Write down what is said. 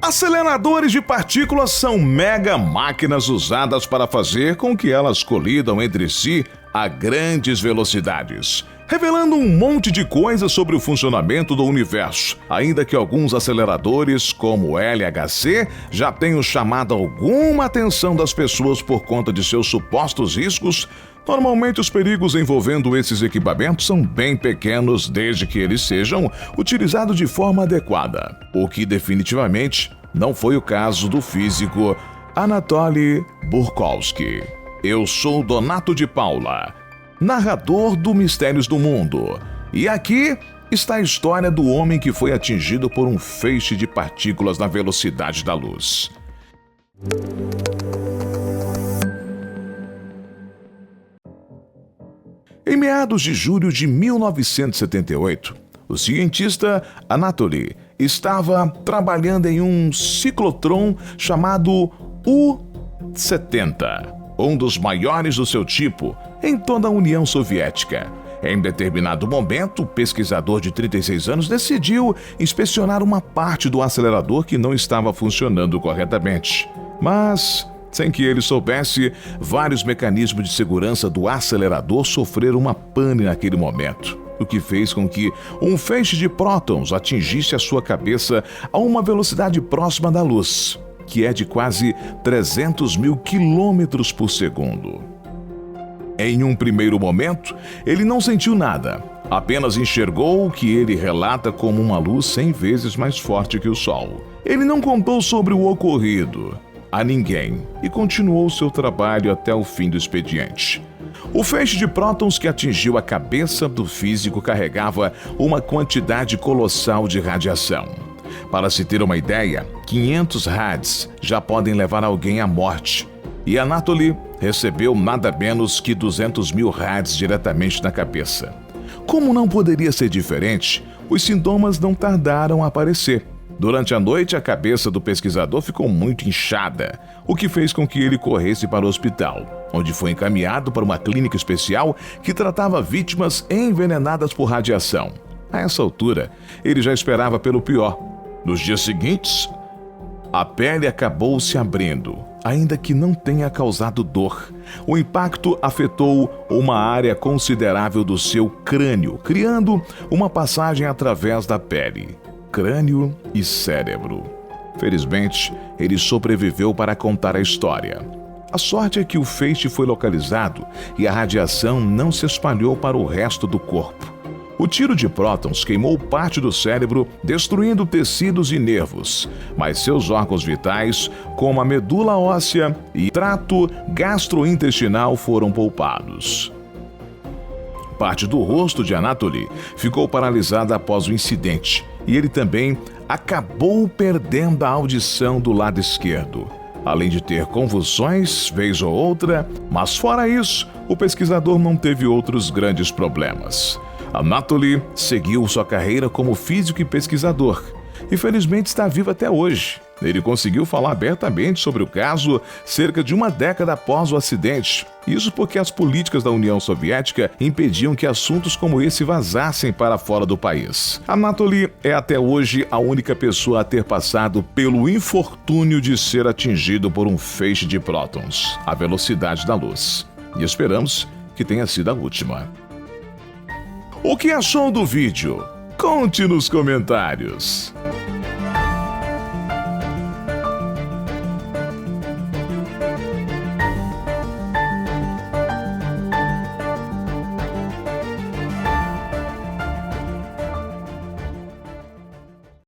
Aceleradores de partículas são mega máquinas usadas para fazer com que elas colidam entre si a grandes velocidades, revelando um monte de coisas sobre o funcionamento do universo, ainda que alguns aceleradores, como o LHC, já tenham chamado alguma atenção das pessoas por conta de seus supostos riscos. Normalmente os perigos envolvendo esses equipamentos são bem pequenos desde que eles sejam utilizados de forma adequada, o que definitivamente não foi o caso do físico Anatoly Burkovsky. Eu sou Donato de Paula, narrador do Mistérios do Mundo, e aqui está a história do homem que foi atingido por um feixe de partículas na velocidade da luz. Em meados de julho de 1978, o cientista Anatoly estava trabalhando em um ciclotron chamado U-70, um dos maiores do seu tipo em toda a União Soviética. Em determinado momento, o pesquisador de 36 anos decidiu inspecionar uma parte do acelerador que não estava funcionando corretamente. Mas, sem que ele soubesse, vários mecanismos de segurança do acelerador sofreram uma pane naquele momento, o que fez com que um feixe de prótons atingisse a sua cabeça a uma velocidade próxima da luz, que é de quase 300 mil quilômetros por segundo. Em um primeiro momento, ele não sentiu nada, apenas enxergou o que ele relata como uma luz 100 vezes mais forte que o Sol. Ele não contou sobre o ocorrido a ninguém e continuou seu trabalho até o fim do expediente. O feixe de prótons que atingiu a cabeça do físico carregava uma quantidade colossal de radiação. Para se ter uma ideia, 500 rads já podem levar alguém à morte, e Anatoly recebeu nada menos que 200 mil rads diretamente na cabeça. Como não poderia ser diferente, os sintomas não tardaram a aparecer. Durante a noite, a cabeça do pesquisador ficou muito inchada, o que fez com que ele corresse para o hospital, onde foi encaminhado para uma clínica especial que tratava vítimas envenenadas por radiação. A essa altura, ele já esperava pelo pior. Nos dias seguintes, a pele acabou se abrindo, ainda que não tenha causado dor. O impacto afetou uma área considerável do seu crânio, criando uma passagem através da pele, crânio e cérebro. Felizmente, ele sobreviveu para contar a história. A sorte é que o feixe foi localizado e a radiação não se espalhou para o resto do corpo. O tiro de prótons queimou parte do cérebro, destruindo tecidos e nervos, mas seus órgãos vitais, como a medula óssea e trato gastrointestinal, foram poupados. Parte do rosto de Anatoly ficou paralisada após o incidente, e ele também acabou perdendo a audição do lado esquerdo, além de ter convulsões vez ou outra, mas fora isso, o pesquisador não teve outros grandes problemas. Anatoly seguiu sua carreira como físico e pesquisador, e felizmente está vivo até hoje. Ele conseguiu falar abertamente sobre o caso cerca de uma década após o acidente. Isso porque as políticas da União Soviética impediam que assuntos como esse vazassem para fora do país. Anatoly é até hoje a única pessoa a ter passado pelo infortúnio de ser atingido por um feixe de prótons, a velocidade da luz. E esperamos que tenha sido a última. O que achou do vídeo? Conte nos comentários.